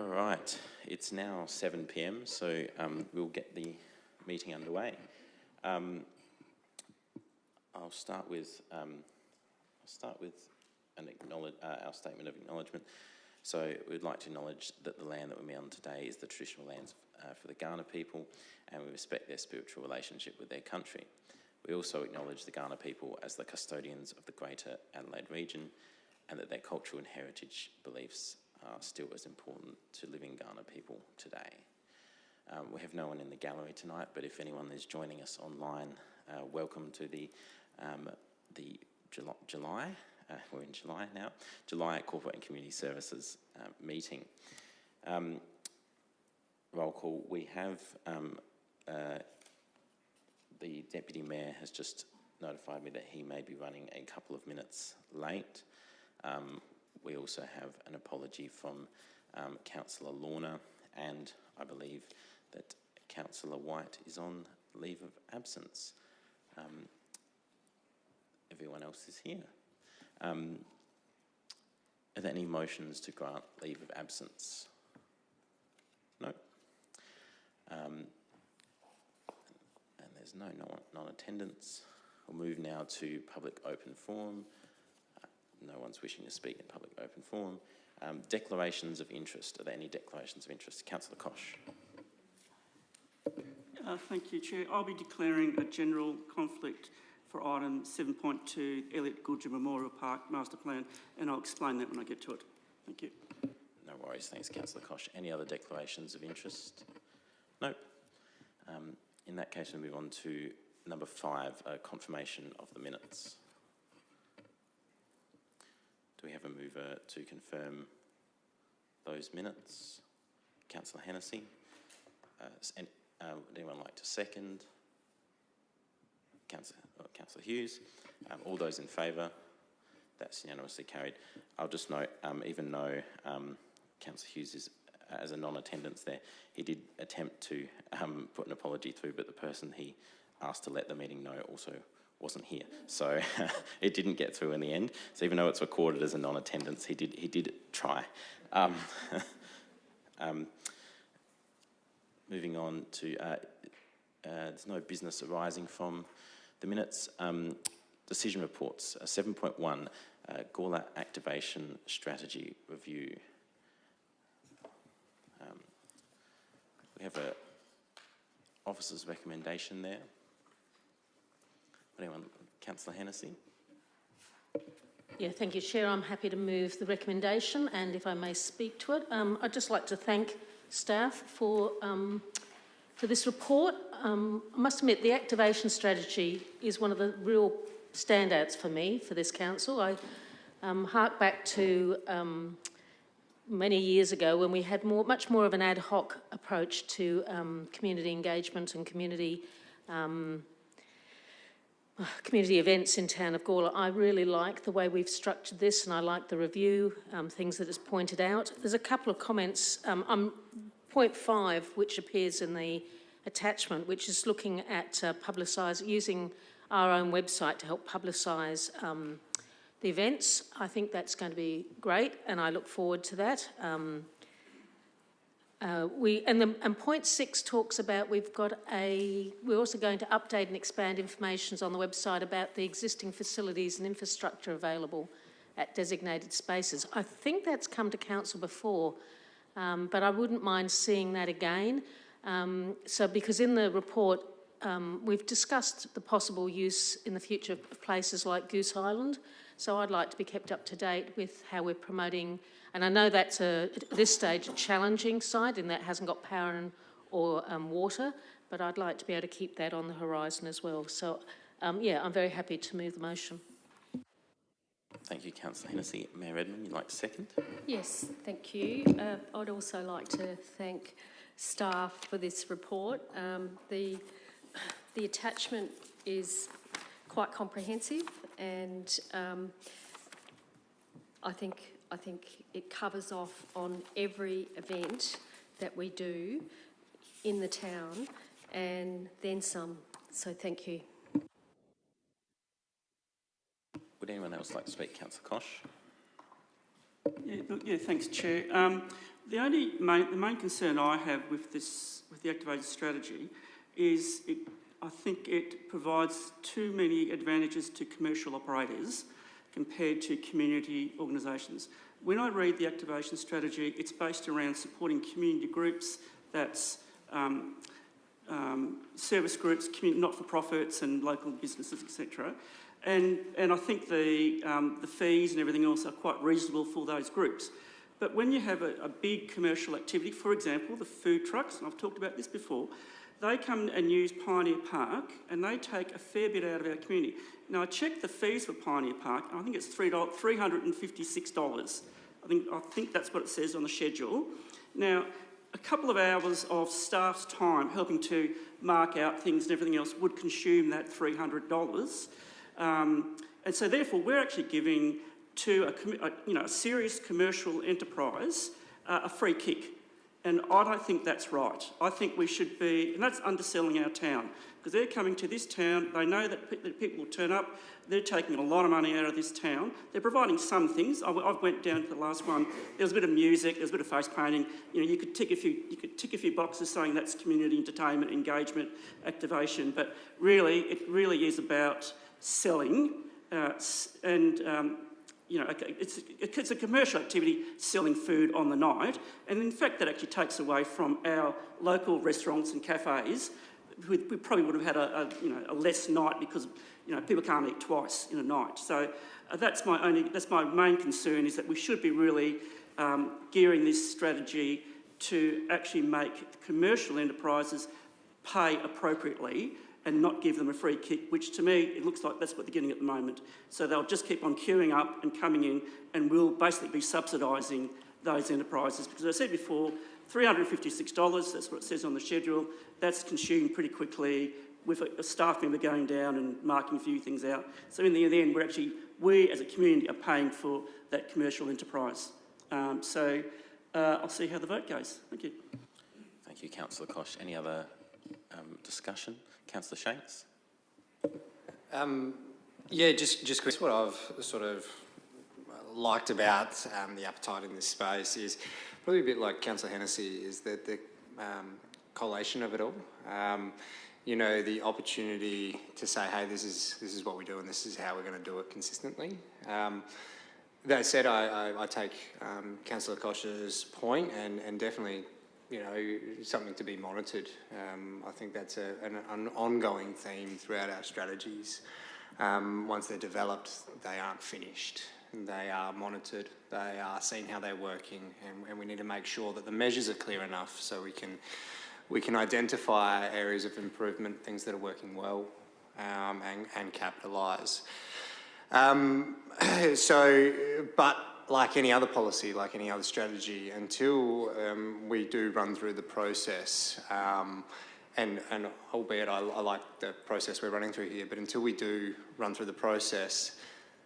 All right, it's now 7 p.m, so we'll get the meeting underway. I'll start with our statement of acknowledgement. So we'd like to acknowledge that the land that we're on today is the traditional lands for the Kaurna people, and we respect their spiritual relationship with their country. We also acknowledge the Kaurna people as the custodians of the Greater Adelaide region, and that their cultural and heritage beliefs are still as important to living Kaurna people today. We have no one in the gallery tonight, but if anyone is joining us online, welcome to the July, we're in July now, July Corporate and Community Services meeting. Roll call, we have the Deputy Mayor has just notified me that he may be running a couple of minutes late. We also have an apology from Councillor Lorna, and I believe that Councillor White is on leave of absence. Everyone else is here. Are there any motions to grant leave of absence? No. And there's no non-attendance. We'll move now to public open forum. No one's wishing to speak in public open forum. Declarations of interest. Are there any declarations of interest? Councillor Koch. Thank you, Chair. I'll be declaring a general conflict for item 7.2, Elliot Goodger Memorial Park Master Plan, and I'll explain that when I get to it. Thank you. No worries. Thanks, Councillor Koch. Any other declarations of interest? No. In that case, we'll move on to number 5, confirmation of the minutes. Do we have a mover to confirm those minutes? Councillor Hennessy. Would anyone like to second? Councillor Hughes. All those in favour? That's unanimously carried. I'll just note, even though Councillor Hughes is as a non-attendance there, he did attempt to put an apology through, but the person he asked to let the meeting know also wasn't here, so it didn't get through in the end. So even though it's recorded as a non-attendance, he did try. Moving on to there's no business arising from the minutes. Decision reports. 7.1 Gawler Activation Strategy Review. We have a officer's recommendation there. Anyone? Councillor Hennessy. Yeah, thank you, Chair. I'm happy to move the recommendation, and if I may speak to it, I'd just like to thank staff for this report. I must admit, the activation strategy is one of the real standouts for me for this council. I hark back to many years ago when we had much more of an ad hoc approach to community engagement and community events in town of Gawler. I really like the way we've structured this, and I like the review, things that it's pointed out. There's a couple of comments. Point 5, which appears in the attachment, which is looking at using our own website to help publicise the events. I think that's going to be great, and I look forward to that. And point 6 talks about we're also going to update and expand information on the website about the existing facilities and infrastructure available at designated spaces. I think that's come to council before, but I wouldn't mind seeing that again. Because in the report, we've discussed the possible use in the future of places like Goose Island, so I'd like to be kept up to date with how we're promoting. And I know that's at this stage a challenging site in that it hasn't got power or water, but I'd like to be able to keep that on the horizon as well. So, yeah, I'm very happy to move the motion. Thank you, Councillor Hennessy. Mayor Redman, you'd like to second? Yes, thank you. I'd also like to thank staff for this report. The attachment is quite comprehensive, and I think it covers off on every event that we do in the town and then some. So thank you. Would anyone else like to speak? Councillor Koch. Yeah, thanks, Chair. The main concern I have with the activated strategy is I think it provides too many advantages to commercial operators compared to community organisations. When I read the activation strategy, it's based around supporting community groups, that's service groups, not-for-profits and local businesses, etc. And I think the fees and everything else are quite reasonable for those groups. But when you have a big commercial activity, for example, the food trucks, and I've talked about this before, they come and use Pioneer Park and they take a fair bit out of our community. Now, I checked the fees for Pioneer Park and I think it's $356. I think that's what it says on the schedule. Now, a couple of hours of staff's time helping to mark out things and everything else would consume that $300. And so therefore, we're actually giving to a serious commercial enterprise a free kick. And I don't think that's right. I think we should be, and that's underselling our town, because they're coming to this town, they know that people will turn up, they're taking a lot of money out of this town, they're providing some things. I went down to the last one, there was a bit of music, there was a bit of face painting, you could tick a few boxes saying that's community entertainment, engagement, activation, but really, it really is about selling it's a commercial activity selling food on the night, and in fact that actually takes away from our local restaurants and cafes. We probably would have had a less night because people can't eat twice in a night. So that's my main concern, is that we should be really gearing this strategy to actually make commercial enterprises pay appropriately and not give them a free kick, which to me, it looks like that's what they're getting at the moment. So they'll just keep on queuing up and coming in, and we'll basically be subsidising those enterprises. Because as I said before, $356, that's what it says on the schedule, that's consumed pretty quickly with a staff member going down and marking a few things out. So in the end, we as a community are paying for that commercial enterprise. I'll see how the vote goes. Thank you. Thank you, Councillor Koch. Any other discussion? Councillor Shanks? Just what I've sort of liked about the appetite in this space is probably a bit like Councillor Hennessy, is that the collation of it all. The opportunity to say, hey, this is what we do and this is how we're going to do it consistently. That said, I take Councillor Koch's point and definitely something to be monitored. I think that's an ongoing theme throughout our strategies. Once they're developed, they aren't finished. They are monitored. They are seen how they're working, and we need to make sure that the measures are clear enough so we can identify areas of improvement, things that are working well, and capitalise. But like any other policy, like any other strategy, until we do run through the process, and albeit I like the process we're running through here, but until we do run through the process,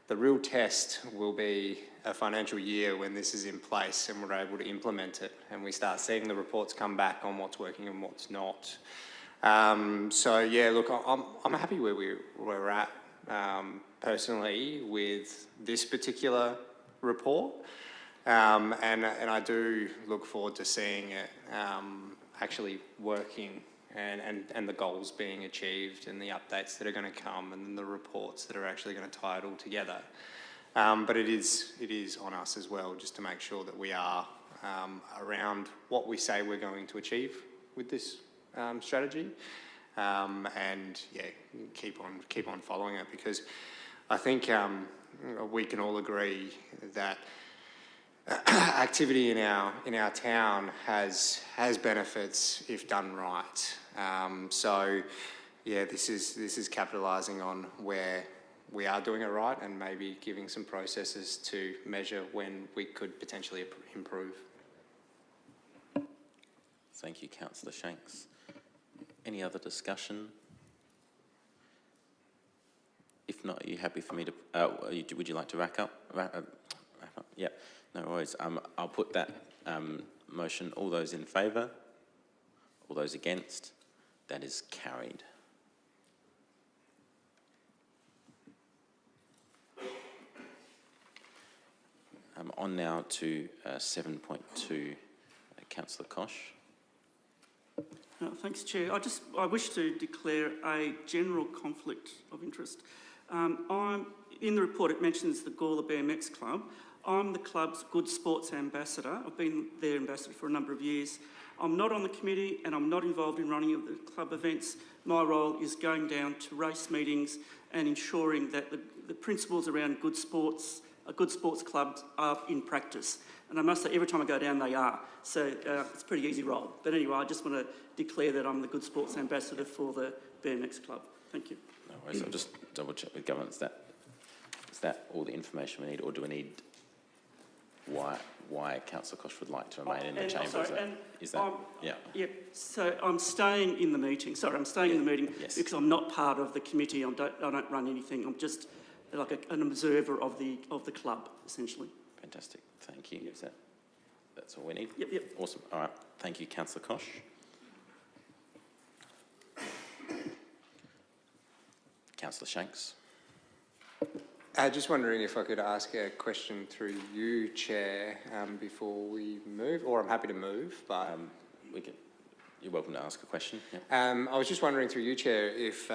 the real test will be a financial year when this is in place and we're able to implement it and we start seeing the reports come back on what's working and what's not. I'm happy where we're at personally with this particular report, and I do look forward to seeing it actually working and the goals being achieved and the updates that are going to come and then the reports that are actually going to tie it all together. But it is on us as well just to make sure that we are around what we say we're going to achieve with this strategy, and keep on following it, because I think we can all agree that activity in our town has benefits if done right. This is capitalising on where we are doing it right and maybe giving some processes to measure when we could potentially improve. Thank you, Councillor Shanks. Any other discussion? If not, are you happy for me to... would you like to wrap up? Yeah, no worries. I'll put that motion. All those in favour? All those against? That is carried. On now to 7.2 Councillor Kosh. Thanks, Chair. I wish to declare a general conflict of interest. In the report, it mentions the Gawler BMX Club. I'm the club's Good Sports Ambassador. I've been their ambassador for a number of years. I'm not on the committee and I'm not involved in running of the club events. My role is going down to race meetings and ensuring that the principles around good sports clubs are in practice. And I must say, every time I go down, they are. So it's a pretty easy role. But anyway, I just want to declare that I'm the Good Sports Ambassador for the BMX Club. Thank you. No worries. I'll just double check with governance. Is that all the information we need, or do we need why Councillor Kosh would like to remain in the chamber? Yeah. So I'm staying in the meeting. Sorry, I'm staying in the meeting because I'm not part of the committee. I don't run anything. I'm just like an observer of the club, essentially. Fantastic. Thank you. Is that's all we need? Yep. Awesome. All right. Thank you, Councillor Kosh. Councillor Shanks. Just wondering if I could ask a question through you, Chair, before we move, or I'm happy to move, but... You're welcome to ask a question. Yeah. I was just wondering through you, Chair, if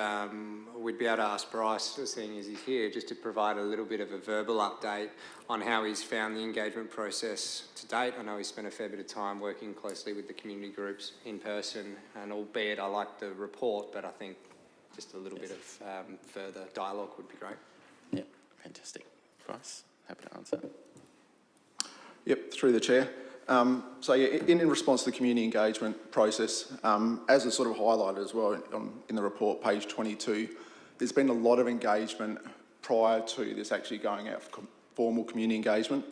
we'd be able to ask Bryce, seeing as he's here, just to provide a little bit of a verbal update on how he's found the engagement process to date. I know he's spent a fair bit of time working closely with the community groups in person, and albeit I like the report, but I think just a little bit of further dialogue would be great. Yeah, fantastic. Bryce, happy to answer. Yep, through the Chair. In response to the community engagement process, as is sort of highlighted as well in the report, page 22, there's been a lot of engagement prior to this actually going out for formal community engagement.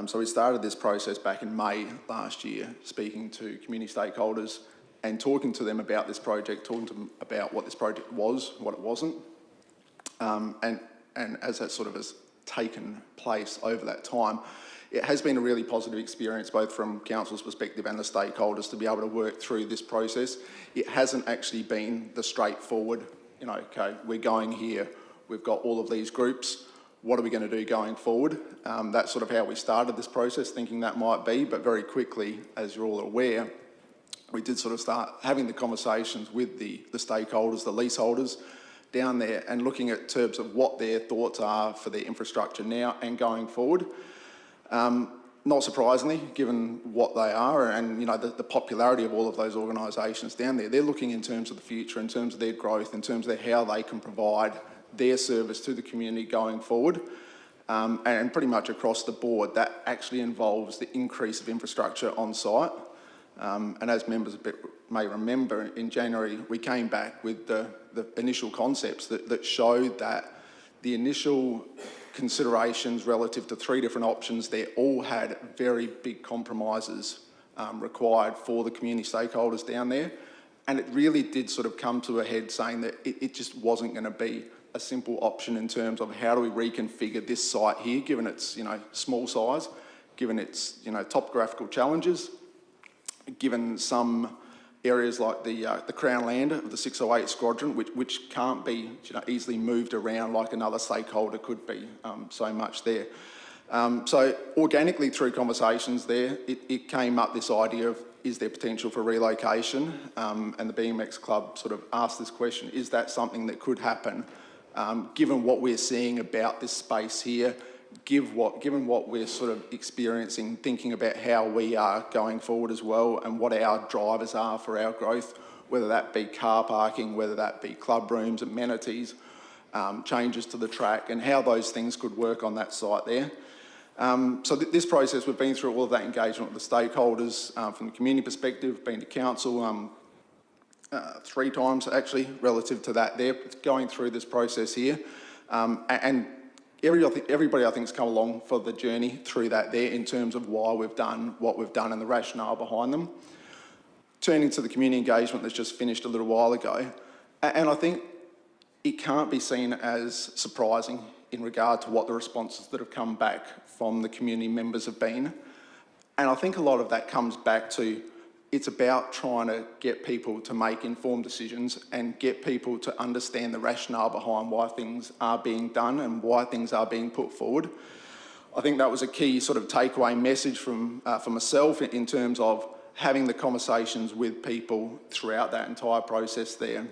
So we started this process back in May last year, speaking to community stakeholders and talking to them about this project, talking to them about what this project was, what it wasn't. And as that sort of has taken place over that time, it has been a really positive experience, both from council's perspective and the stakeholders, to be able to work through this process. It hasn't actually been the straightforward, okay, we're going here, we've got all of these groups, what are we going to do going forward? That's sort of how we started this process, thinking that might be, but very quickly, as you're all aware, we did sort of start having the conversations with the stakeholders, the leaseholders down there, and looking at terms of what their thoughts are for their infrastructure now and going forward. Not surprisingly, given what they are and the popularity of all of those organisations down there, they're looking in terms of the future, in terms of their growth, in terms of how they can provide their service to the community going forward. And pretty much across the board, that actually involves the increase of infrastructure on site. And as members may remember, in January, we came back with the initial concepts that showed that the initial considerations relative to 3 different options, they all had very big compromises required for the community stakeholders down there. And it really did sort of come to a head saying that it just wasn't going to be a simple option in terms of how do we reconfigure this site here, given its small size, given its topographical challenges, given some areas like the Crown Land of the 608 Squadron, which can't be easily moved around like another stakeholder could be, so much there. So organically through conversations there, it came up this idea of, is there potential for relocation? And the BMX Club sort of asked this question, is that something that could happen? Given what we're seeing about this space here, given what we're sort of experiencing, thinking about how we are going forward as well and what our drivers are for our growth, whether that be car parking, whether that be club rooms, amenities, changes to the track, and how those things could work on that site there. So this process, we've been through all of that engagement with the stakeholders from the community perspective, been to council 3 times actually relative to that there, going through this process here. And everybody I think has come along for the journey through that there in terms of why we've done what we've done and the rationale behind them. Turning to the community engagement that's just finished a little while ago, and I think it can't be seen as surprising in regard to what the responses that have come back from the community members have been. And I think a lot of that comes back to it's about trying to get people to make informed decisions and get people to understand the rationale behind why things are being done and why things are being put forward. I think that was a key sort of takeaway message from for myself in terms of having the conversations with people throughout that entire process there.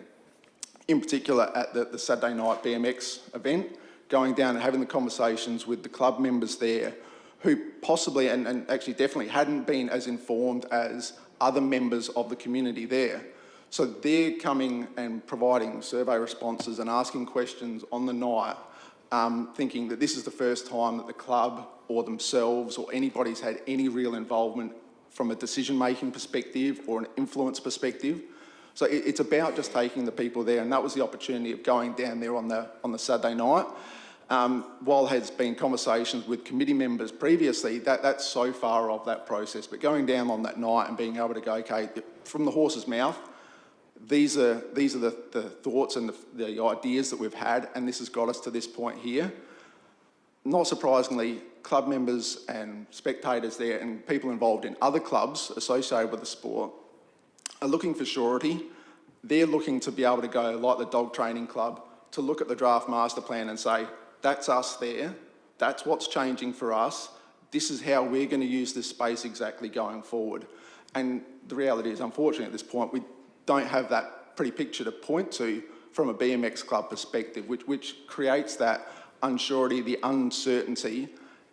In particular at the Saturday night BMX event, going down and having the conversations with the club members there who possibly and actually definitely hadn't been as informed as other members of the community there. So they're coming and providing survey responses and asking questions on the night, thinking that this is the first time that the club or themselves or anybody's had any real involvement from a decision-making perspective or an influence perspective. So it's about just taking the people there, and that was the opportunity of going down there on the Saturday night. While there's been conversations with committee members previously, that's so far of that process. But going down on that night and being able to go, okay, from the horse's mouth, these are the thoughts and the ideas that we've had, and this has got us to this point here. Not surprisingly, club members and spectators there and people involved in other clubs associated with the sport are looking for surety. They're looking to be able to go, like the dog training club, to look at the draft master plan and say, that's us there, that's what's changing for us, this is how we're going to use this space exactly going forward. And the reality is, unfortunately at this point, we don't have that pretty picture to point to from a BMX club perspective, which creates that unsurety, the uncertainty,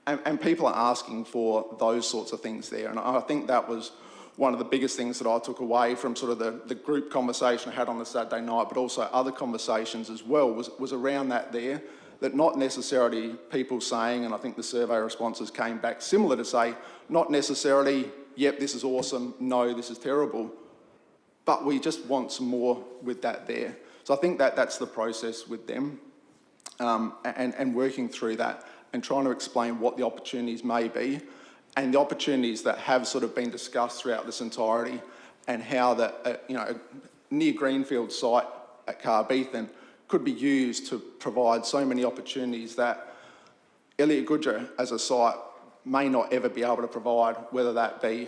and people are asking for those sorts of things there. And I think that was one of the biggest things that I took away from sort of the group conversation I had on the Saturday night, but also other conversations as well, was around that there, that not necessarily people saying, and I think the survey responses came back similar to say, not necessarily, yep, this is awesome, no, this is terrible, but we just want some more with that there. So I think that's the process with them, and working through that and trying to explain what the opportunities may be and the opportunities that have sort of been discussed throughout this entirety, and how that, a near greenfield site at Carbeathan could be used to provide so many opportunities that Elliott Goodger as a site may not ever be able to provide, whether that be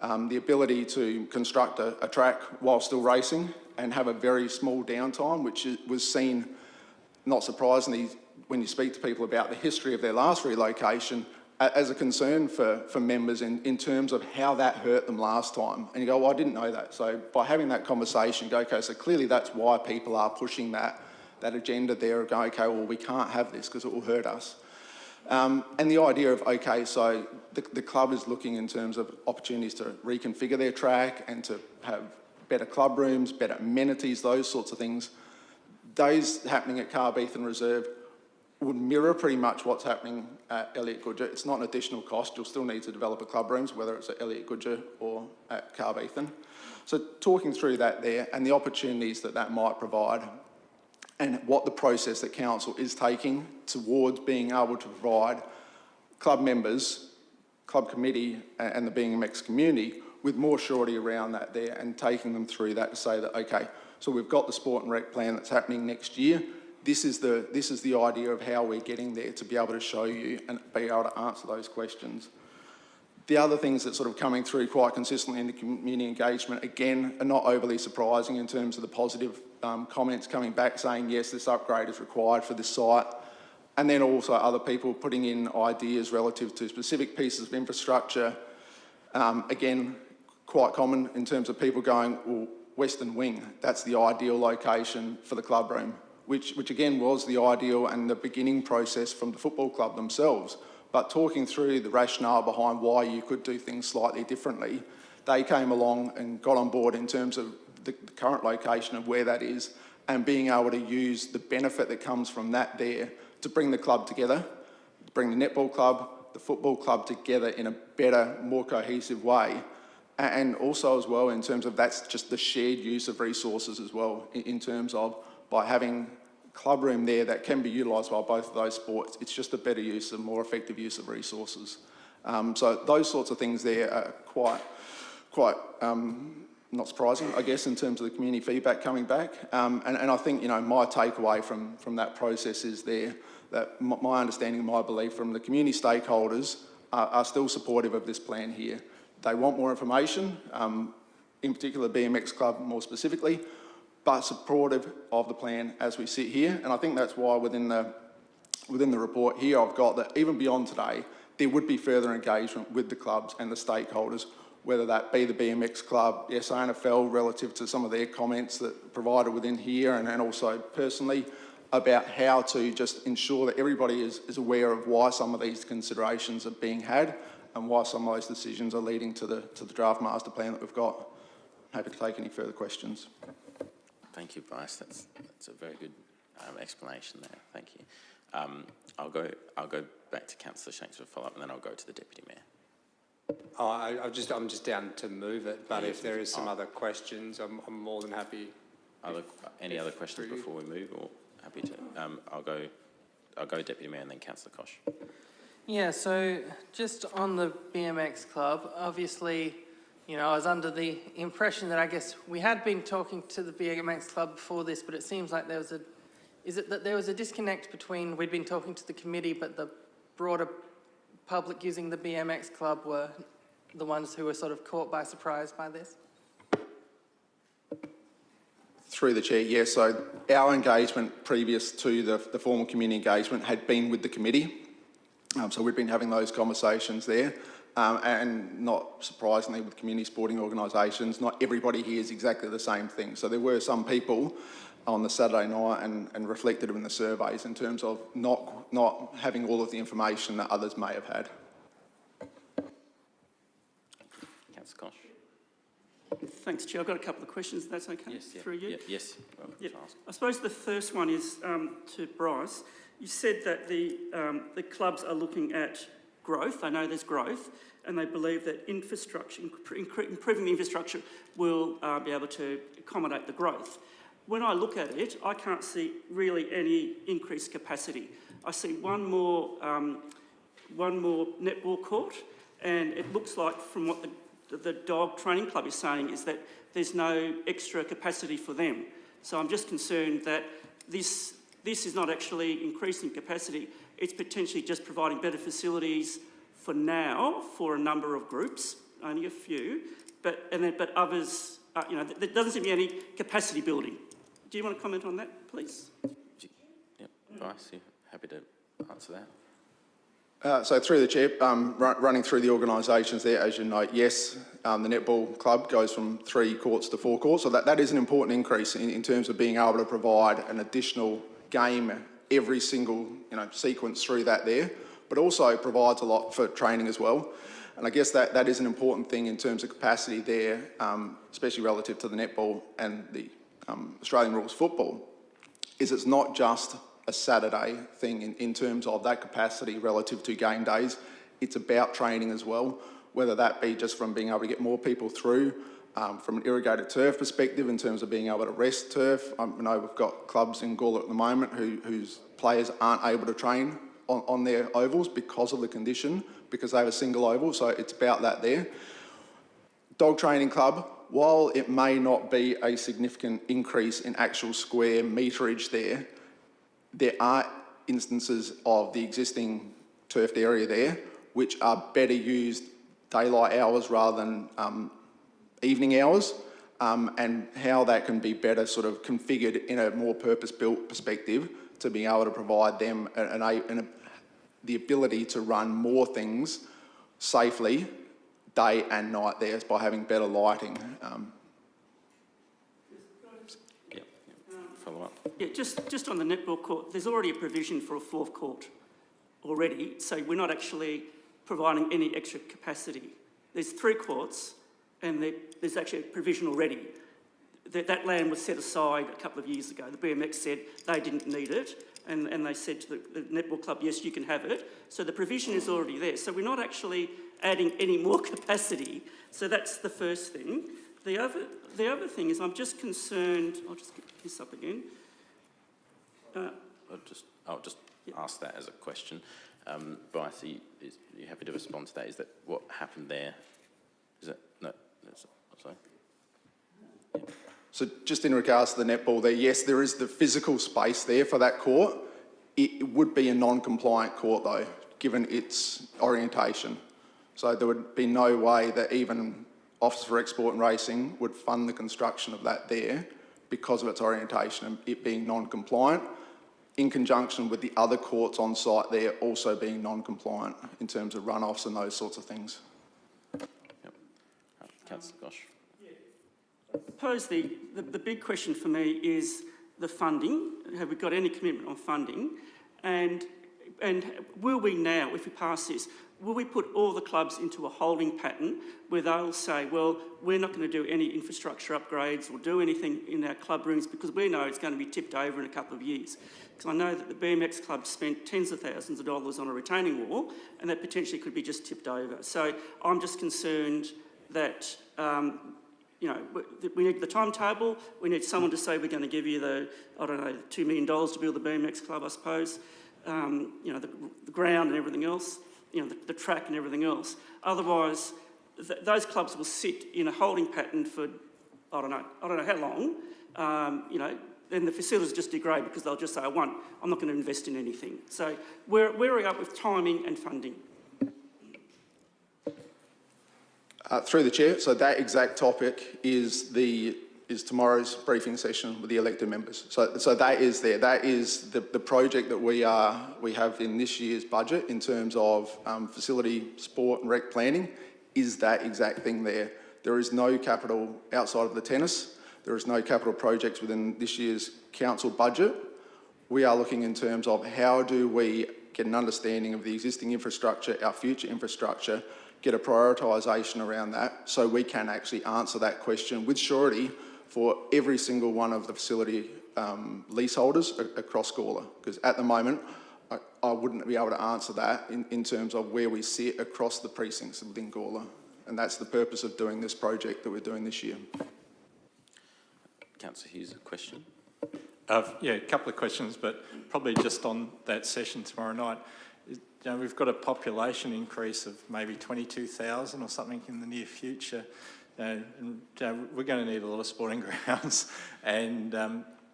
the ability to construct a track while still racing and have a very small downtime, which was seen, not surprisingly, when you speak to people about the history of their last relocation, as a concern for members in terms of how that hurt them last time. And you go, well, I didn't know that. So by having that conversation, you go, okay, so clearly that's why people are pushing that agenda there of going, okay, well, we can't have this because it will hurt us. And the idea of, okay, so the club is looking in terms of opportunities to reconfigure their track and to have better club rooms, better amenities, those sorts of things. Those happening at Carbeathan Reserve would mirror pretty much what's happening at Elliott Goodger. It's not an additional cost. You'll still need to develop a club rooms, whether it's at Elliott Goodger or at Carbeathan. So talking through that there and the opportunities that might provide, and what the process that council is taking towards being able to provide club members, club committee and the BMX community with more surety around that there, and taking them through that to say that, okay, so we've got the sport and rec plan that's happening next year. This is the idea of how we're getting there to be able to show you and be able to answer those questions. The other things that sort of coming through quite consistently in the community engagement, again, are not overly surprising in terms of the positive comments coming back saying, yes, this upgrade is required for this site. And then also other people putting in ideas relative to specific pieces of infrastructure. Again, quite common in terms of people going, well, Western Wing, that's the ideal location for the club room, which again was the ideal and the beginning process from the football club themselves. But talking through the rationale behind why you could do things slightly differently, they came along and got on board in terms of the current location of where that is, and being able to use the benefit that comes from that there to bring the club together, to bring the netball club, the football club together in a better, more cohesive way. And also as well in terms of that's just the shared use of resources as well, in terms of by having club room there that can be utilised by both of those sports, it's just a better use and more effective use of resources. So those sorts of things there are quite not surprising, I guess, in terms of the community feedback coming back. And I think, my takeaway from that process is there that my understanding, my belief from the community stakeholders are still supportive of this plan here. They want more information, in particular BMX Club more specifically, but supportive of the plan as we sit here. And I think that's why within the report here, I've got that even beyond today, there would be further engagement with the clubs and the stakeholders whether that be the BMX club, yes, ANFL, relative to some of their comments that provided within here, and also personally, about how to just ensure that everybody is aware of why some of these considerations are being had and why some of those decisions are leading to the draft master plan that we've got. Happy to take any further questions. Thank you, Bryce. That's a very good explanation there. Thank you. I'll go back to Councillor Shanks for a follow-up, and then I'll go to the Deputy Mayor. Oh, I'm just down to move it, but if there is some other questions, I'm more than happy. Any other questions before we move, or happy to? I'll go Deputy Mayor and then Councillor Kosh. Yeah, so just on the BMX club, obviously, you know, I was under the impression that I guess we had been talking to the BMX club before this, but it seems like there was a disconnect between we'd been talking to the committee, but the broader public using the BMX club were the ones who were sort of caught by surprise by this? Through the chair, yes. So our engagement previous to the formal community engagement had been with the committee. So we've been having those conversations there. And not surprisingly with community sporting organisations, not everybody hears exactly the same thing. So there were some people on the Saturday night and reflected in the surveys in terms of not having all of the information that others may have had. Councillor Kosh. Thanks, Chair. I've got a couple of questions, if that's okay, Yes, yeah. through you. Yes. Well, Yep. ask. I suppose the first one is to Bryce. You said that the clubs are looking at growth. I know there's growth, and they believe that infrastructure, improving the infrastructure will be able to accommodate the growth. When I look at it, I can't see really any increased capacity. I see one more netball court, and it looks like from what the dog training club is saying is that there's no extra capacity for them. So I'm just concerned that this is not actually increasing capacity. It's potentially just providing better facilities for now for a number of groups, only a few, but others, there doesn't seem to be any capacity building. Do you want to comment on that, please? Yep. Bryce, you happy to answer that? So through the chair, running through the organisations there, as you note, yes, the netball club goes from 3 courts to 4 courts, so that is an important increase in terms of being able to provide an additional game every single sequence through that there, but also provides a lot for training as well. And I guess that is an important thing in terms of capacity there, especially relative to the netball and the Australian rules football, is it's not just a Saturday thing in terms of that capacity relative to game days. It's about training as well, whether that be just from being able to get more people through, from an irrigated turf perspective in terms of being able to rest turf. I know we've got clubs in Gawler at the moment whose players aren't able to train on their ovals because of the condition, because they have a single oval, so it's about that there. Dog training club, while it may not be a significant increase in actual square meterage there are instances of the existing turfed area there which are better used daylight hours rather than evening hours, and how that can be better sort of configured in a more purpose-built perspective to be able to provide them the ability to run more things safely day and night there by having better lighting. Yep. Follow up. Yeah, just on the netball court, there's already a provision for a 4th court already, so we're not actually providing any extra capacity. There's 3 courts, and there's actually a provision already. That land was set aside a couple of years ago. The BMX said they didn't need it, and they said to the netball club, yes, you can have it. So the provision is already there. So we're not actually adding any more capacity. So that's the first thing. The other thing is I'm just concerned, I'll just get this up again. I'll just ask that as a question. Bryce, are you happy to respond to that? Is that what happened there? Is it? No, sorry. Yeah. So just in regards to the netball there, yes, there is the physical space there for that court. It would be a non-compliant court though, given its orientation. So there would be no way that even Office for Export and Racing would fund the construction of that there because of its orientation and it being non-compliant, in conjunction with the other courts on site there also being non-compliant in terms of runoffs and those sorts of things. Yep. Councillor Gosh. I suppose the big question for me is the funding. Have we got any commitment on funding? And will we now, if we pass this, will we put all the clubs into a holding pattern where they'll say, well, we're not going to do any infrastructure upgrades or do anything in our club rooms because we know it's going to be tipped over in a couple of years? Because I know that the BMX club spent tens of thousands of dollars on a retaining wall and that potentially could be just tipped over. So I'm just concerned that, we need the timetable, we need someone to say we're going to give you the, $2 million to build the BMX club, I suppose, the ground and everything else, the track and everything else. Otherwise, those clubs will sit in a holding pattern for, I don't know how long, then the facilities just degrade because they'll just say, I'm not going to invest in anything. So where are we up with timing and funding? Through the chair, so that exact topic is tomorrow's briefing session with the elected members. So that is there. That is the project that we have in this year's budget in terms of facility, sport and rec planning, is that exact thing there. There is no capital outside of the tennis. There is no capital projects within this year's council budget. We are looking in terms of how do we get an understanding of the existing infrastructure, our future infrastructure, get a prioritisation around that so we can actually answer that question with surety for every single one of the facility leaseholders across Gawler. Because at the moment, I wouldn't be able to answer that in terms of where we sit across the precincts within Gawler. And that's the purpose of doing this project that we're doing this year. Councillor Hughes, a question? Yeah, a couple of questions, but probably just on that session tomorrow night. We've got a population increase of maybe 22,000 or something in the near future. And we're going to need a lot of sporting grounds and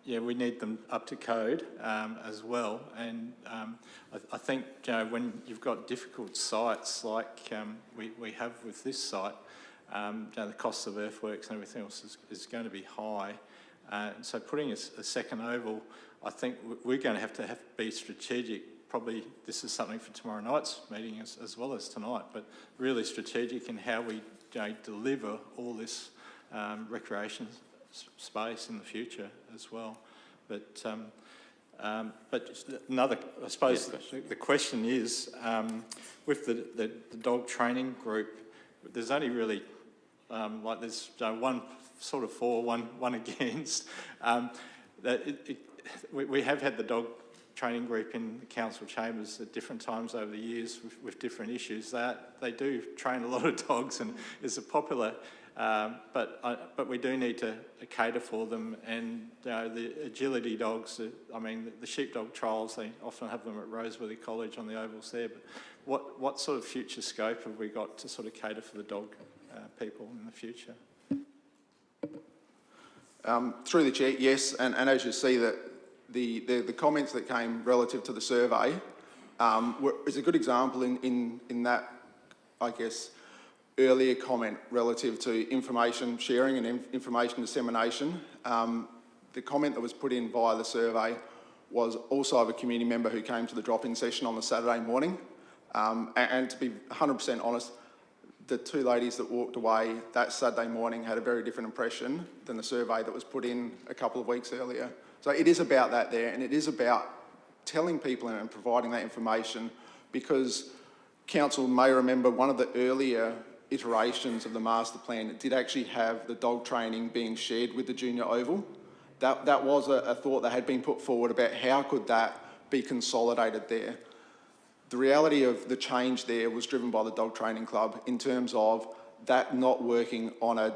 we need them up to code as well. And I think when you've got difficult sites like we have with this site, the cost of earthworks and everything else is going to be high. So putting a second oval, I think we're going to have to be strategic. Probably this is something for tomorrow night's meeting as well as tonight, but really strategic in how we deliver all this recreation space in the future as well. But another, I suppose, the question is, with the dog training group, there's only really, there's one sort of for, one against. We have had the dog training group in the council chambers at different times over the years with different issues. They do train a lot of dogs and it's a popular, but we do need to cater for them. And the agility dogs, the sheepdog trials, they often have them at Roseworthy College on the ovals there. But what sort of future scope have we got to sort of cater for the dog people in the future? Through the chair, yes, and as you see that the comments that came relative to the survey is a good example in that, I guess, earlier comment relative to information sharing and information dissemination. The comment that was put in via the survey was also of a community member who came to the drop-in session on the Saturday morning. And to be 100% honest, the two ladies that walked away that Saturday morning had a very different impression than the survey that was put in a couple of weeks earlier. So it is about that there, and it is about telling people and providing that information, because council may remember one of the earlier iterations of the master plan, it did actually have the dog training being shared with the junior oval. That was a thought that had been put forward about how could that be consolidated there. The reality of the change there was driven by the dog training club in terms of that not working on a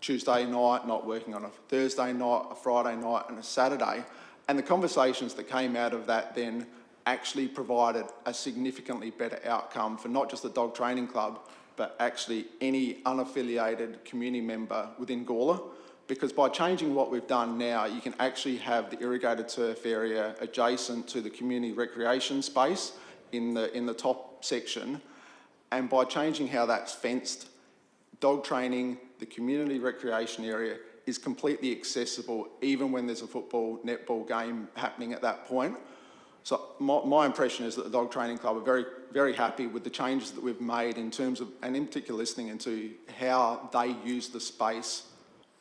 Tuesday night, not working on a Thursday night, a Friday night and a Saturday. And the conversations that came out of that then actually provided a significantly better outcome for not just the dog training club, but actually any unaffiliated community member within Gawler. Because by changing what we've done now, you can actually have the irrigated turf area adjacent to the community recreation space in the top section. And by changing how that's fenced, dog training, the community recreation area is completely accessible even when there's a football, netball game happening at that point. So my impression is that the Dog Training Club are very, very happy with the changes that we've made in terms of, and in particular listening into how they use the space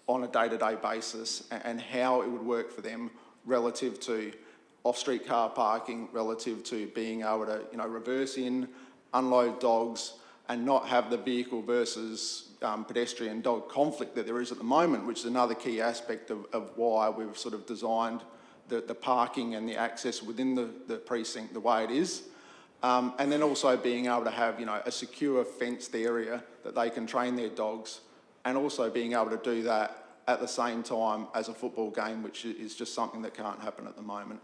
on a day-to-day basis and how it would work for them relative to off-street car parking, relative to being able to, reverse in, unload dogs, and not have the vehicle versus pedestrian dog conflict that there is at the moment, which is another key aspect of why we've sort of designed the parking and the access within the precinct the way it is. And then also being able to have, a secure fenced area that they can train their dogs, and also being able to do that at the same time as a football game, which is just something that can't happen at the moment.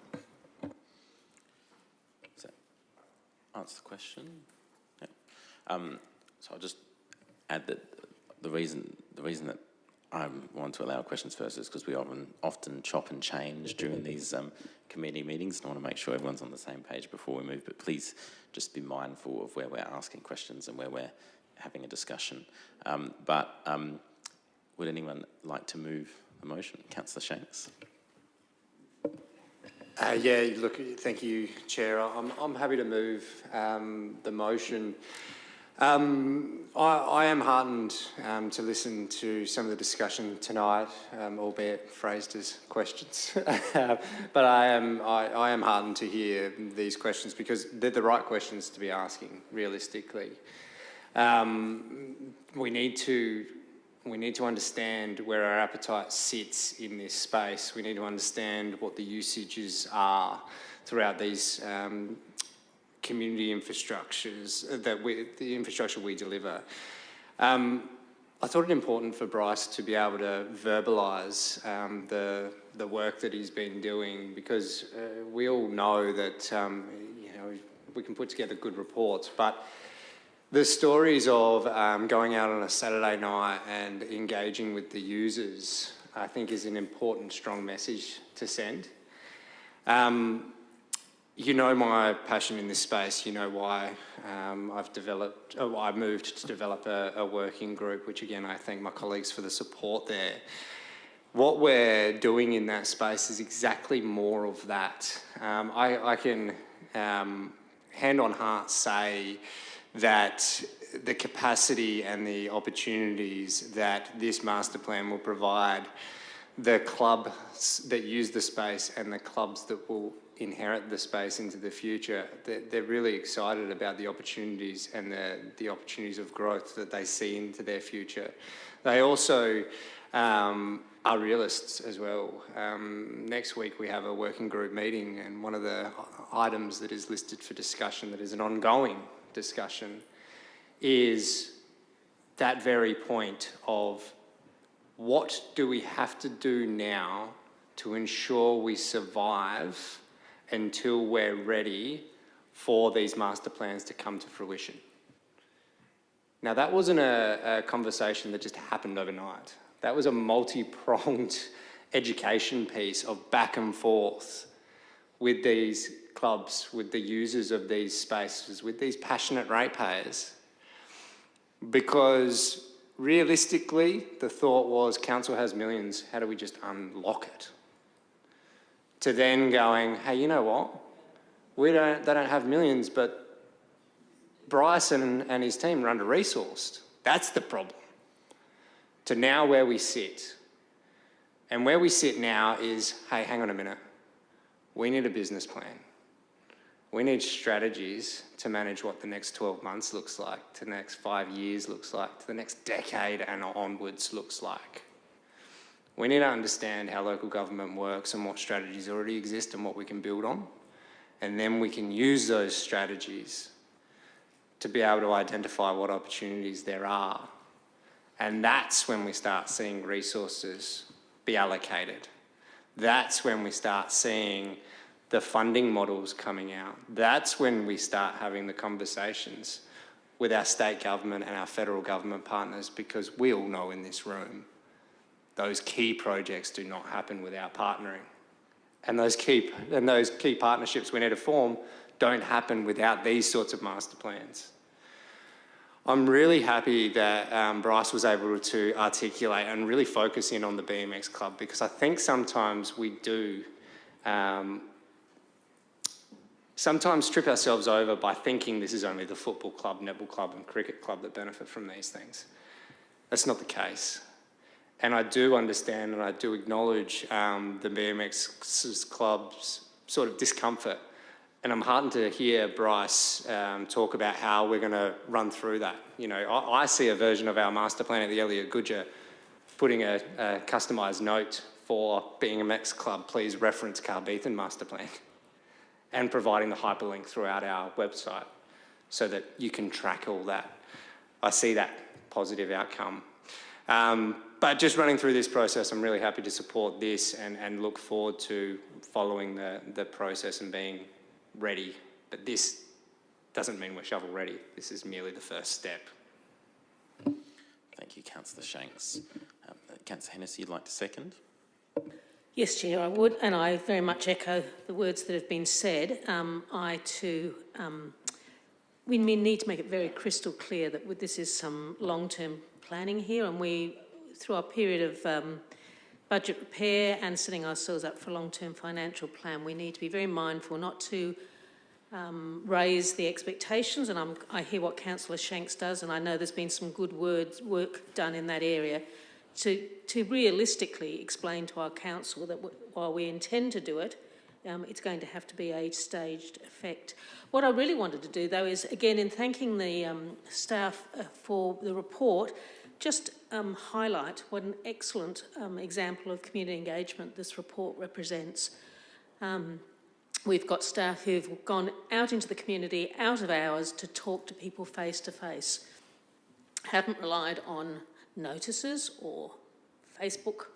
Does that answer the question? Yeah. So I'll just add that the reason that I want to allow questions first is because we often chop and change during these committee meetings, and I want to make sure everyone's on the same page before we move. But please just be mindful of where we're asking questions and where we're having a discussion. Would anyone like to move the motion? Councillor Shanks. Yeah, look, thank you, Chair. I'm happy to move the motion. I am heartened to listen to some of the discussion tonight, albeit phrased as questions. But I am heartened to hear these questions because they're the right questions to be asking, realistically. We need to understand where our appetite sits in this space. We need to understand what the usages are throughout these community infrastructures, the infrastructure we deliver. I thought it important for Bryce to be able to verbalise the work that he's been doing, because we all know that we can put together good reports, but the stories of going out on a Saturday night and engaging with the users, I think, is an important, strong message to send. You know my passion in this space. You know why I moved to develop a working group, which again, I thank my colleagues for the support there. What we're doing in that space is exactly more of that. I can hand on heart say that the capacity and the opportunities that this master plan will provide the clubs that use the space and the clubs that will inherit the space into the future, they're really excited about the opportunities and the opportunities of growth that they see into their future. They also are realists as well. Next week we have a working group meeting, and one of the items that is listed for discussion, that is an ongoing discussion, is that very point of what do we have to do now to ensure we survive until we're ready for these master plans to come to fruition. Now, that wasn't a conversation that just happened overnight. That was a multi-pronged education piece of back and forth with these clubs, with the users of these spaces, with these passionate ratepayers. Because realistically, the thought was, council has millions, how do we just unlock it? To then going, hey, you know what? They don't have millions, but Bryce and his team are under-resourced. That's the problem. To now where we sit. And where we sit now is, hey, hang on a minute. We need a business plan. We need strategies to manage what the next 12 months looks like, to the next 5 years looks like, to the next decade and onwards looks like. We need to understand how local government works and what strategies already exist and what we can build on. And then we can use those strategies to be able to identify what opportunities there are. And that's when we start seeing resources be allocated. That's when we start seeing the funding models coming out. That's when we start having the conversations with our state government and our federal government partners, because we all know in this room, those key projects do not happen without partnering. And those key partnerships we need to form don't happen without these sorts of master plans. I'm really happy that Bryce was able to articulate and really focus in on the BMX Club, because I think sometimes we do sometimes trip ourselves over by thinking this is only the football club, netball club and cricket club that benefit from these things. That's not the case. And I do understand and I do acknowledge the BMX club's sort of discomfort. And I'm heartened to hear Bryce talk about how we're going to run through that. You know, I see a version of our master plan at the Elliot Goodger putting a customised note for BMX club, please reference Carbeathan master plan, and providing the hyperlink throughout our website so that you can track all that. I see that positive outcome. But just running through this process, I'm really happy to support this and look forward to following the process and being ready. But this doesn't mean we're shovel ready. This is merely the first step. Thank you, Councillor Shanks. Councillor Hennessy, you'd like to second? Yes, Chair, I would, and I very much echo the words that have been said. I too, we need to make it very crystal clear that this is some long-term planning here, and we, through our period of budget repair and setting ourselves up for a long-term financial plan, we need to be very mindful not to raise the expectations, and I hear what Councillor Shanks does, and I know there's been some good work done in that area, to realistically explain to our council that while we intend to do it, it's going to have to be a staged effect. What I really wanted to do, though, is, again, in thanking the staff for the report, just highlight what an excellent example of community engagement this report represents. We've got staff who've gone out into the community, out of hours, to talk to people face to face. Haven't relied on notices or Facebook.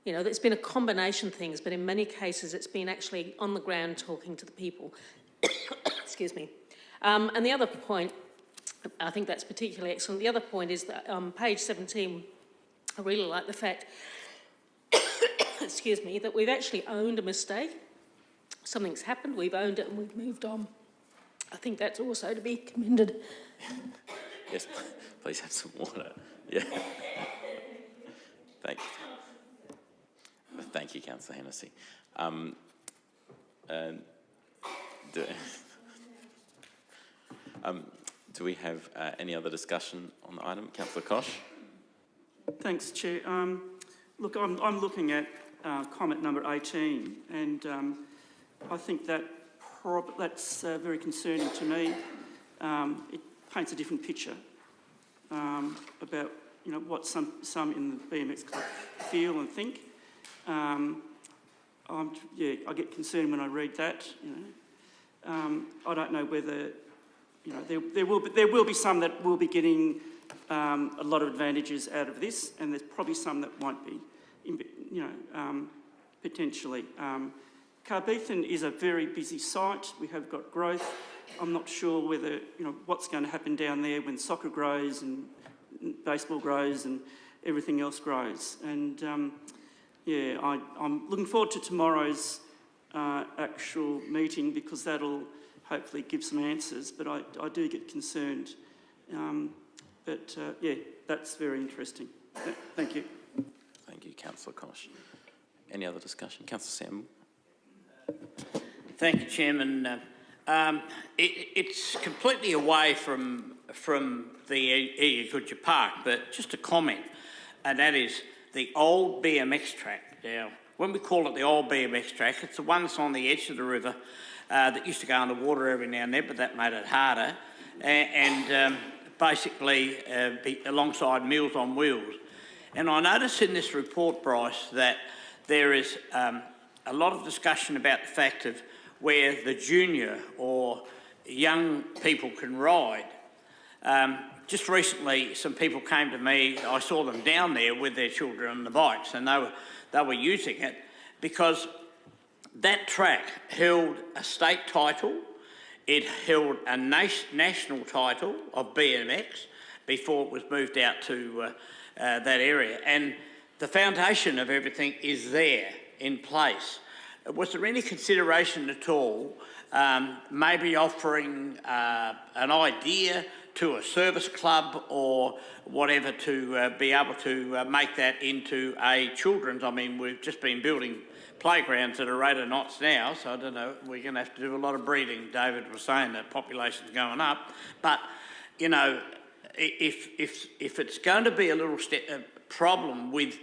You know, there's been a combination of things, but in many cases it's been actually on the ground talking to the people. Excuse me. And the other point, I think that's particularly excellent. The other point is that on page 17, I really like the fact, excuse me, that we've actually owned a mistake. Something's happened, we've owned it and we've moved on. I think that's also to be commended. Yes, please have some water. Yeah. Thank you, Councillor Hennessy. Do we have any other discussion on the item? Councillor Koch? Thanks, Chair. Look, I'm looking at comment number 18, and I think that's very concerning to me. It paints a different picture about, you know, what some in the BMX club feel and think. I get concerned when I read that. You know, I don't know whether, you know, there will be some that will be getting a lot of advantages out of this, and there's probably some that won't be. You know, potentially. Carbeathan is a very busy site. We have got growth. I'm not sure whether, you know, what's going to happen down there when soccer grows and baseball grows and everything else grows. And yeah, I'm looking forward to tomorrow's actual meeting, because that'll hopefully give some answers, but I do get concerned. Yeah, that's very interesting. Thank you. Thank you, Councillor Koch. Any other discussion? Councillor Sam? Thank you, Chairman. It's completely away from the Elliot Goodger Park, but just a comment, and that is the old BMX track. Now, when we call it the old BMX track, it's the one that's on the edge of the river that used to go underwater every now and then, but that made it harder, and basically be alongside Meals on Wheels. And I notice in this report, Bryce, that there is a lot of discussion about the fact of where the junior or young people can ride. Just recently, some people came to me. I saw them down there with their children on the bikes, and they were using it because that track held a state title. It held a national title of BMX before it was moved out to that area, and the foundation of everything is there in place. Was there any consideration at all, maybe offering an idea to a service club or whatever to be able to make that into a children's? I mean, we've just been building playgrounds at a rate of knots now, so I don't know, we're going to have to do a lot of breeding. David was saying that population's going up, but, you know, if it's going to be a little problem with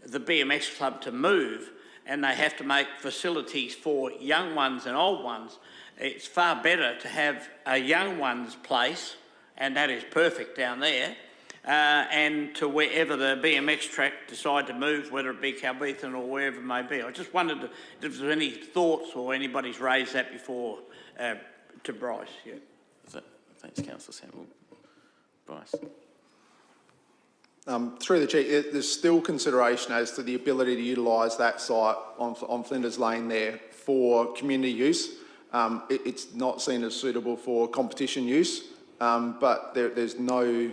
the BMX club to move and they have to make facilities for young ones and old ones, it's far better to have a young one's place, and that is perfect down there, and to wherever the BMX track decide to move, whether it be Calbeathan or wherever it may be. I just wondered if there was any thoughts or anybody's raised that before to Bryce. Yeah. Thanks, Councillor Sample. Bryce. Through the Chair, there's still consideration as to the ability to utilise that site on Flinders Lane there for community use. It's not seen as suitable for competition use, but there's no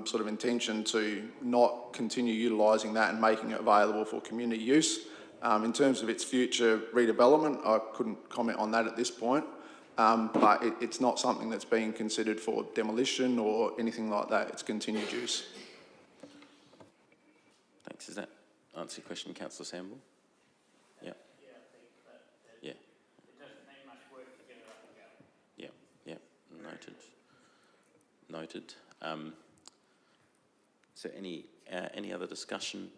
sort of intention to not continue utilising that and making it available for community use. In terms of its future redevelopment, I couldn't comment on that at this point, but it's not something that's being considered for demolition or anything like that. It's continued use. Thanks. Does that answer your question, Councillor Sample? Yeah. Yeah, I think that yeah. It doesn't need much work to get it up and going. Yeah, yeah. Noted. Is there any other discussion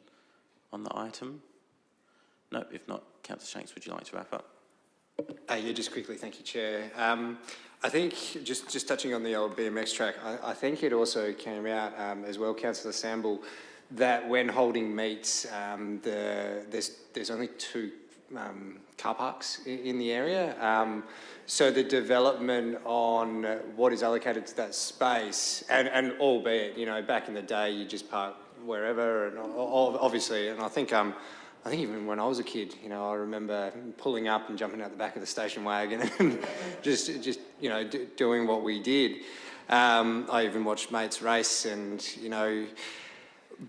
on the item? No, if not, Councillor Shanks, would you like to wrap up? Yeah, just quickly, thank you, Chair. I think, just touching on the old BMX track, I think it also came out as well, Councillor Sample, that when holding meets, there's only 2 car parks in the area. So the development on what is allocated to that space, and albeit, you know, back in the day, you just park wherever, and obviously, and I think even when I was a kid, you know, I remember pulling up and jumping out the back of the station wagon and just you know, doing what we did. I even watched mates race, and, you know,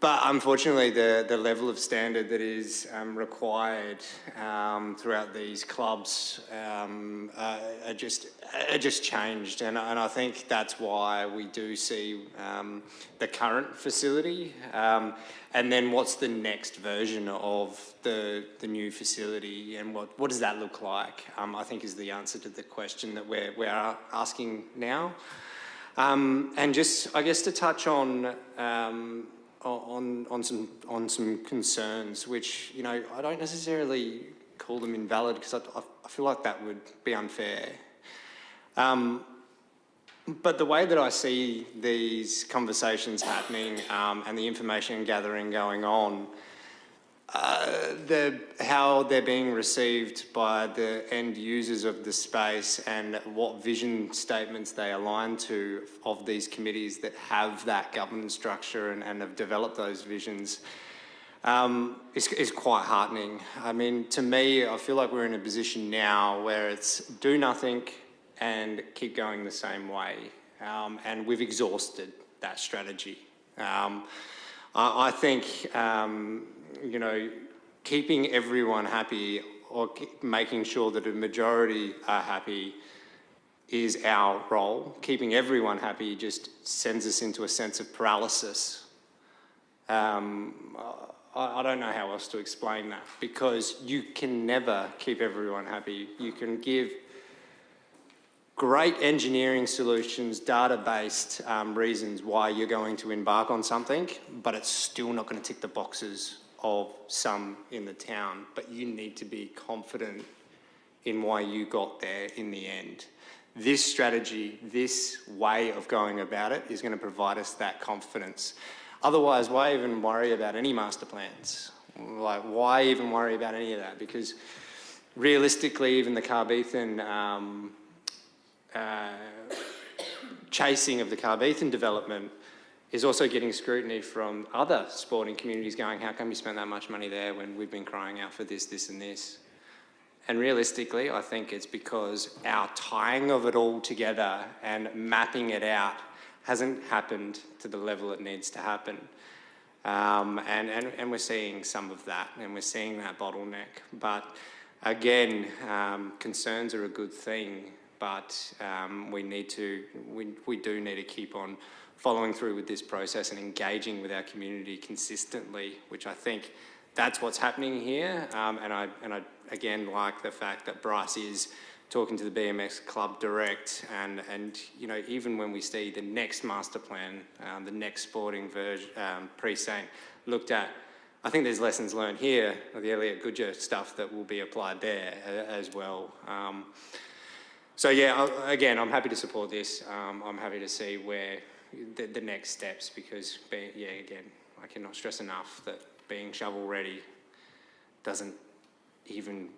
but unfortunately the level of standard that is required throughout these clubs are just changed, and I think that's why we do see the current facility, and then what's the next version of the new facility, and what does that look like, I think is the answer to the question that we're asking now. And just, I guess, to touch on some concerns, which, you know, I don't necessarily call them invalid, because I feel like that would be unfair. But the way that I see these conversations happening and the information gathering going on, how they're being received by the end users of the space and what vision statements they align to of these committees that have that governance structure and have developed those visions is quite heartening. I mean, to me, I feel like we're in a position now where it's do nothing and keep going the same way. And we've exhausted that strategy. I think, you know, keeping everyone happy or making sure that a majority are happy is our role. Keeping everyone happy just sends us into a sense of paralysis. I don't know how else to explain that, because you can never keep everyone happy. You can give great engineering solutions, data-based reasons why you're going to embark on something, but it's still not going to tick the boxes of some in the town. But you need to be confident in why you got there in the end. This strategy, this way of going about it is going to provide us that confidence. Otherwise, why even worry about any master plans? Like, why even worry about any of that? Because realistically, even the Carbeathan chasing of the Carbeathan development is also getting scrutiny from other sporting communities going, how come you spent that much money there when we've been crying out for this, this and this? And realistically, I think it's because our tying of it all together and mapping it out hasn't happened to the level it needs to happen. And we're seeing some of that, and we're seeing that bottleneck. But again, concerns are a good thing, but we do need to keep on following through with this process and engaging with our community consistently, which I think that's what's happening here, and I again like the fact that Bryce is talking to the BMX Club direct, and you know, even when we see the next master plan, the next sporting precinct looked at, I think there's lessons learned here of the Elliot Goodyear stuff that will be applied there as well. So yeah, again, I'm happy to support this. I'm happy to see where the next steps, because again, I cannot stress enough that being shovel ready doesn't even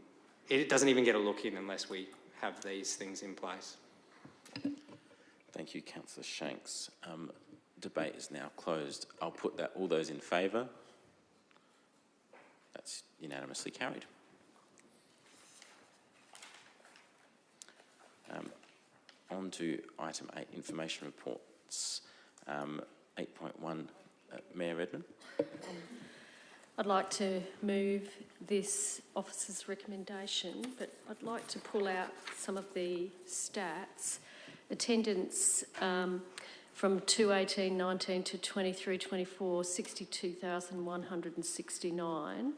get a look in unless we have these things in place. Thank you, Councillor Shanks. Debate is now closed. I'll put that all those in favour. That's unanimously carried. On to item 8, information reports. 8.1, Mayor Redman. I'd like to move this officer's recommendation, but I'd like to pull out some of the stats. Attendance from 2/18/19 to 23/24, 62,169,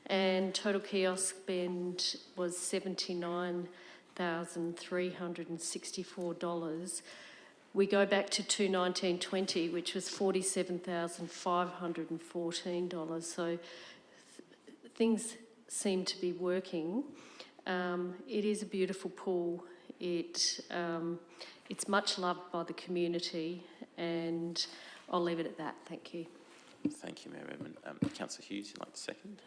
and total kiosk spend was $79,364. We go back to 2/19/20, which was $47,514. So things seem to be working. It is a beautiful pool. It's much loved by the community, and I'll leave it at that. Thank you. Thank you, Mayor Redman. Councillor Hughes, you'd like to second?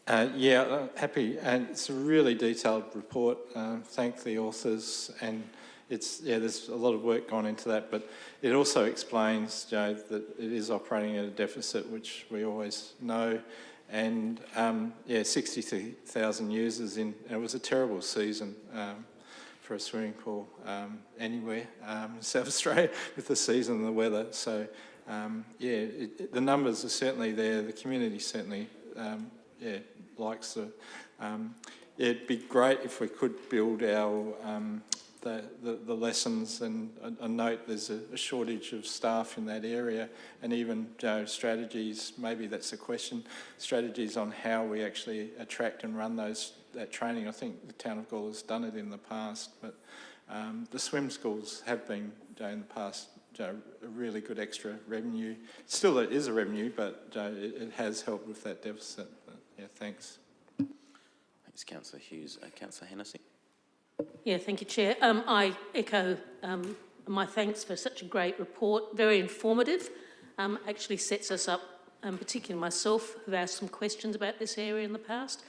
Happy. And it's a really detailed report. Thank the authors, and there's a lot of work gone into that, but it also explains, Joe, that it is operating at a deficit, which we always know, and 62,000 users in. And it was a terrible season for a swimming pool anywhere in South Australia with the season and the weather. So the numbers are certainly there. The community certainly likes the. It'd be great if we could build our the lessons, and I note there's a shortage of staff in that area, and even strategies, maybe that's a question, strategies on how we actually attract and run that training. I think the town of Gawler has done it in the past, but the swim schools have been in the past a really good extra revenue. Still, it is a revenue, but it has helped with that deficit. But, thanks. Thanks, Councillor Hughes. Councillor Hennessy. Yeah, thank you, Chair. I echo my thanks for such a great report, very informative. Actually sets us up, particularly myself, who've asked some questions about this area in the past.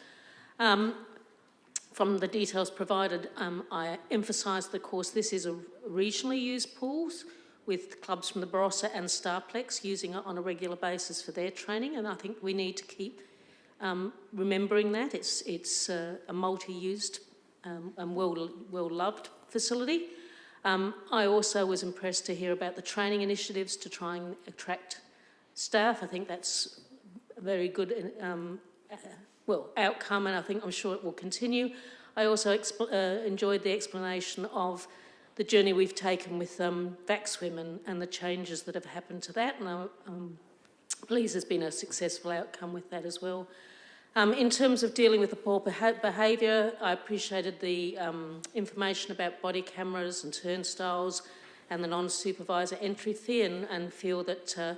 From the details provided, I emphasise, of course, this is a regionally used pools with clubs from the Barossa and Starplex using it on a regular basis for their training, and I think we need to keep remembering that. It's a multi-used and well-loved facility. I also was impressed to hear about the training initiatives to try and attract staff. I think that's a very good outcome, and I'm sure it will continue. I also enjoyed the explanation of the journey we've taken with VacSwim and the changes that have happened to that, and I'm pleased there's been a successful outcome with that as well. In terms of dealing with the poor behaviour, I appreciated the information about body cameras and turnstiles and the non-supervisor entry fee, and feel that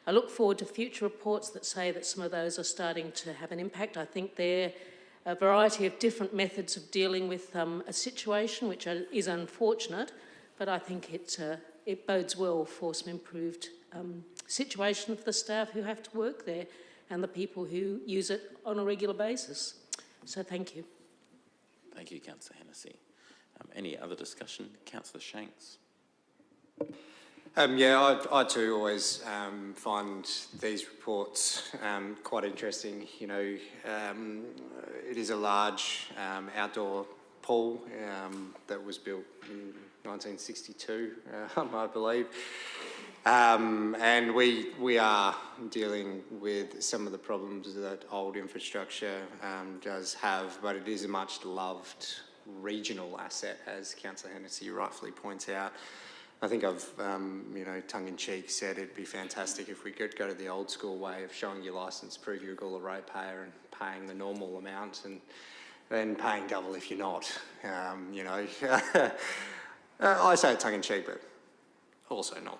I look forward to future reports that say that some of those are starting to have an impact. I think they're a variety of different methods of dealing with a situation which is unfortunate, but I think it bodes well for some improved situation for the staff who have to work there and the people who use it on a regular basis. So thank you. Thank you, Councillor Hennessy. Any other discussion? Councillor Shanks. I too always find these reports quite interesting. You know, it is a large outdoor pool that was built in 1962, I believe. And we are dealing with some of the problems that old infrastructure does have, but it is a much loved regional asset, as Councillor Hennessy rightfully points out. I think I've, tongue-in-cheek said it'd be fantastic if we could go to the old school way of showing your licence, prove you're a Gawler ratepayer and paying the normal amount and then paying double if you're not. I say it tongue-in-cheek, but also not.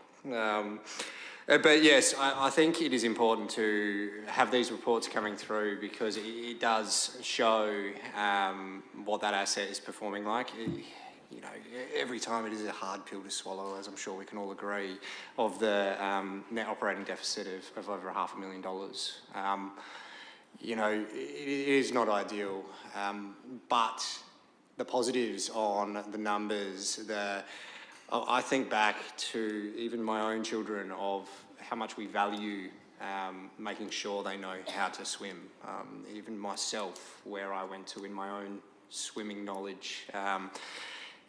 But yes, I think it is important to have these reports coming through because it does show what that asset is performing like. Every time it is a hard pill to swallow, as I'm sure we can all agree, of the net operating deficit of over $500,000. It is not ideal, but the positives on the numbers, I think back to even my own children of how much we value making sure they know how to swim. Even myself, where I went to in my own swimming knowledge,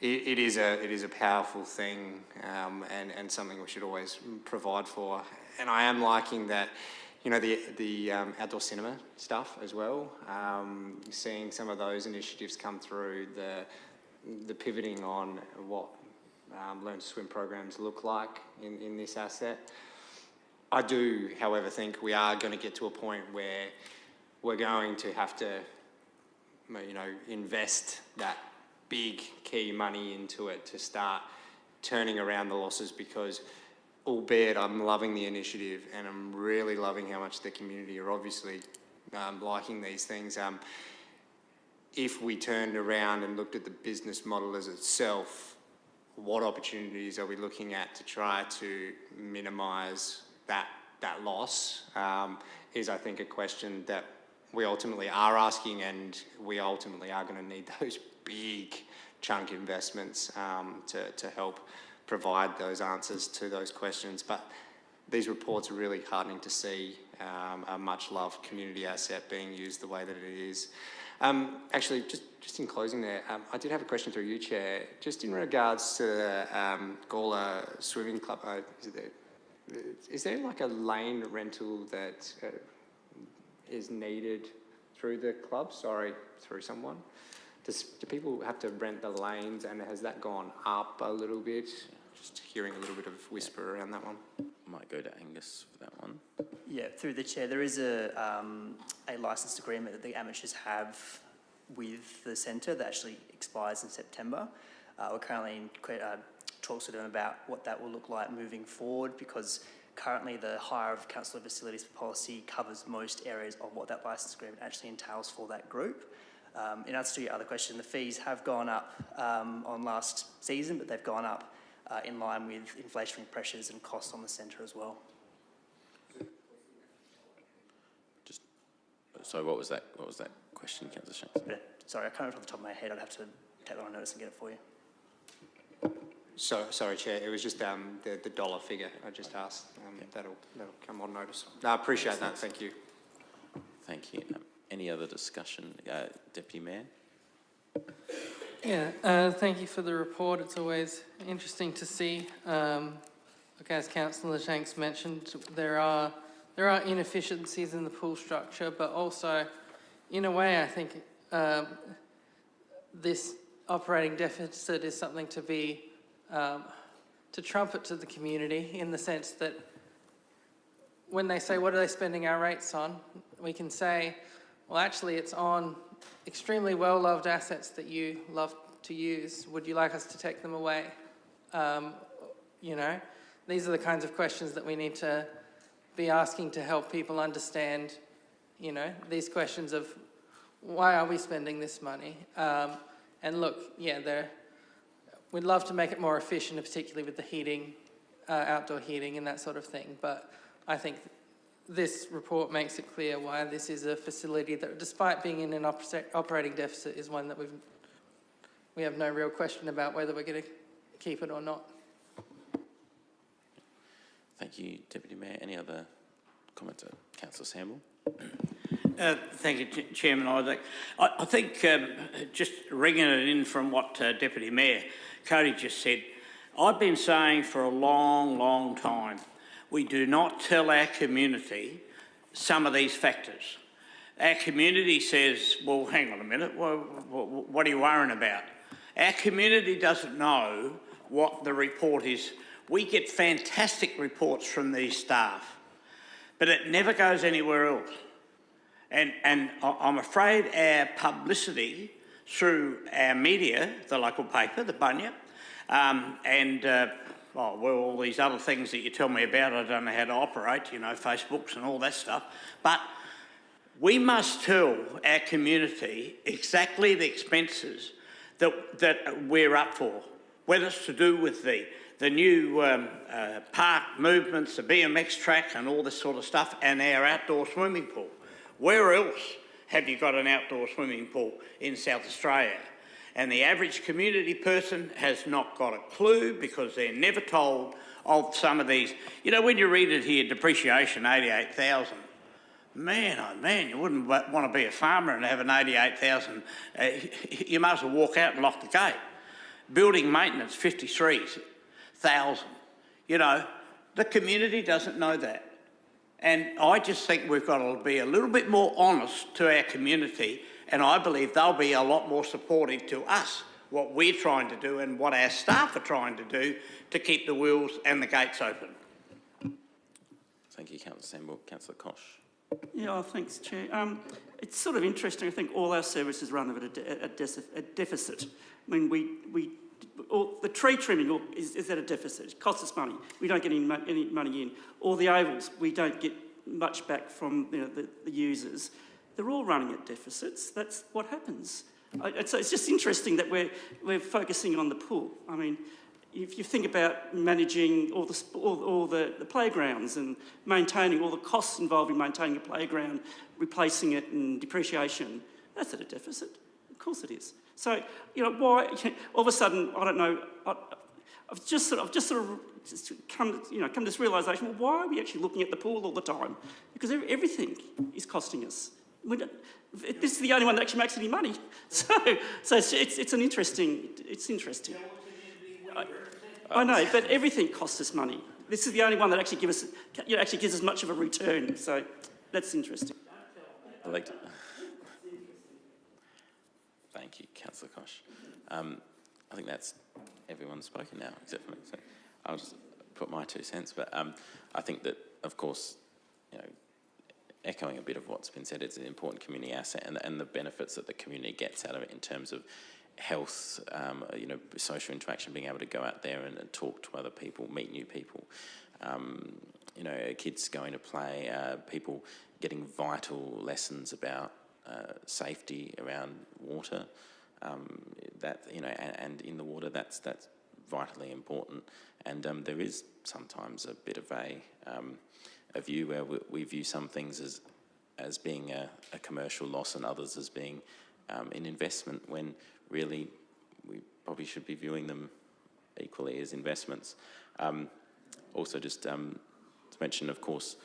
it is a powerful thing and something we should always provide for. And I am liking that, the outdoor cinema stuff as well. Seeing some of those initiatives come through, the pivoting on what Learn to Swim programs look like in this asset. I do, however, think we are going to get to a point where we're going to have to, invest that big key money into it to start turning around the losses because, albeit I'm loving the initiative and I'm really loving how much the community are obviously liking these things, if we turned around and looked at the business model as itself, what opportunities are we looking at to try to minimise that loss is, I think, a question that we ultimately are asking, and we ultimately are going to need those big chunk investments to help provide those answers to those questions. But these reports are really heartening to see a much-loved community asset being used the way that it is. Actually, just in closing there, I did have a question through you, Chair, just in regards to the Gawler Swimming Club. Is there like a lane rental that is needed through the club? Sorry, through someone? Do people have to rent the lanes, and has that gone up a little bit? Just hearing a little bit of whisper around that one. Might go to Angus for that one. Yeah, through the chair, there is a licensed agreement that the amateurs have with the centre that actually expires in September. We're currently in talks with them about what that will look like moving forward, because currently the hire of council facilities policy covers most areas of what that licence agreement actually entails for that group. In answer to your other question, the fees have gone up on last season, but they've gone up in line with inflationary pressures and costs on the centre as well. So what was that question, Councillor Shanks? Sorry, I can't remember off the top of my head. I'd have to take that on notice and get it for you. Sorry, Chair. It was just the dollar figure I just asked. That'll come on notice. No, I appreciate that. Thank you. Thank you. Any other discussion, Deputy Mayor? Yeah, thank you for the report. It's always interesting to see. As Councillor Shanks mentioned, there are inefficiencies in the pool structure, but also, in a way, I think this operating deficit is something to be to trumpet to the community, in the sense that when they say, what are they spending our rates on? We can say, well, actually, it's on extremely well-loved assets that you love to use. Would you like us to take them away? These are the kinds of questions that we need to be asking to help people understand, these questions of why are we spending this money? And look, we'd love to make it more efficient, particularly with the heating, outdoor heating and that sort of thing. But I think this report makes it clear why this is a facility that, despite being in an operating deficit, is one that we have no real question about whether we're going to keep it or not. Thank you, Deputy Mayor. Any other comments? Councillor Samble? Thank you, Chairman Isaac. I think just ringing it in from what Deputy Mayor Cody just said, I've been saying for a long, long time, we do not tell our community some of these factors. Our community says, well, hang on a minute, what are you worrying about? Our community doesn't know what the report is. We get fantastic reports from these staff, but it never goes anywhere else. And I'm afraid our publicity through our media, the local paper, the Bunya, all these other things that you tell me about, I don't know how to operate, you know, Facebooks and all that stuff. But we must tell our community exactly the expenses that we're up for, whether it's to do with the new park movements, the BMX track and all this sort of stuff, and our outdoor swimming pool. Where else have you got an outdoor swimming pool in South Australia? And the average community person has not got a clue because they're never told of some of these. You know, when you read it here, depreciation, 88,000. Man, oh man, you wouldn't want to be a farmer and have an 88,000. You might as well walk out and lock the gate. Building maintenance, 53,000. You know, the community doesn't know that. And I just think we've got to be a little bit more honest to our community, and I believe they'll be a lot more supportive to us, what we're trying to do and what our staff are trying to do to keep the wheels and the gates open. Thank you, Councillor Sandborg. Councillor Kosh. Yeah, thanks, Chair. It's sort of interesting. I think all our services run at a deficit. I mean, the tree trimming is at a deficit. It costs us money. We don't get any money in. All the ovals, we don't get much back from the users. They're all running at deficits. That's what happens. So it's just interesting that we're focusing on the pool. I mean, if you think about managing all the playgrounds and maintaining all the costs involved in maintaining a playground, replacing it and depreciation, that's at a deficit. Of course it is. So, why, all of a sudden, I don't know, I've just come to this realisation, well, why are we actually looking at the pool all the time? Because everything is costing us. This is the only one that actually makes any money. So it's interesting. I know, but everything costs us money. This is the only one that actually gives us much of a return. So that's interesting. Thank you, Councillor Kosh. I think that's everyone's spoken now, except for me. So I'll just put my 2 cents. But I think that, of course, echoing a bit of what's been said, it's an important community asset, and the benefits that the community gets out of it in terms of health, social interaction, being able to go out there and talk to other people, meet new people, kids going to play, people getting vital lessons about safety around water, and in the water, that's vitally important. And there is sometimes a bit of a view where we view some things as being a commercial loss and others as being an investment, when really we probably should be viewing them equally as investments. Also, just to mention, of course,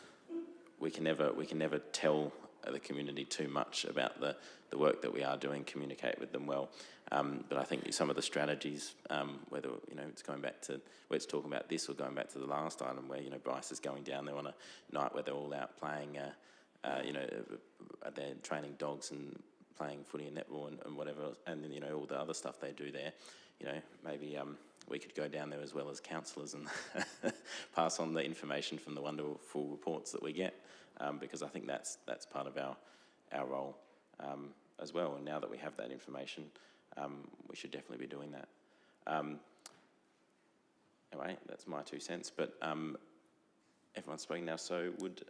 we can never tell the community too much about the work that we are doing, communicate with them well. But I think some of the strategies, whether it's going back to where it's talking about this, or going back to the last item where Bryce is going down there on a night where they're all out playing, they're training dogs and playing footy and netball and whatever else, and then all the other stuff they do there. Maybe we could go down there as well as councillors and pass on the information from the wonderful reports that we get, because I think that's part of our role as well. And now that we have that information, we should definitely be doing that. Anyway, that's my 2 cents. But everyone's speaking now, so would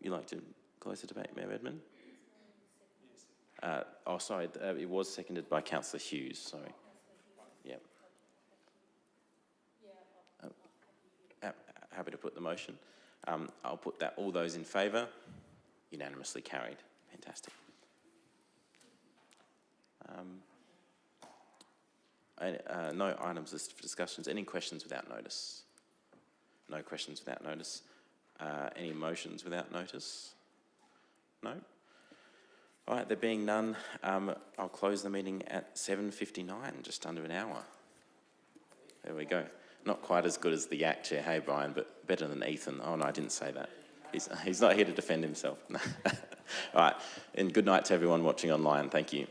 you like to close the debate, Mayor Edmund? It was seconded by Councillor Hughes, sorry. Yeah. Happy to put the motion. I'll put that. All those in favour? Unanimously carried. Fantastic. No items listed for discussions. Any questions without notice? No questions without notice. Any motions without notice? No? All right, there being none, I'll close the meeting at 7:59, just under an hour. There we go. Not quite as good as the Yak Chair, hey Brian, but better than Ethan. Oh no, I didn't say that. He's not here to defend himself. All right, and good night to everyone watching online. Thank you.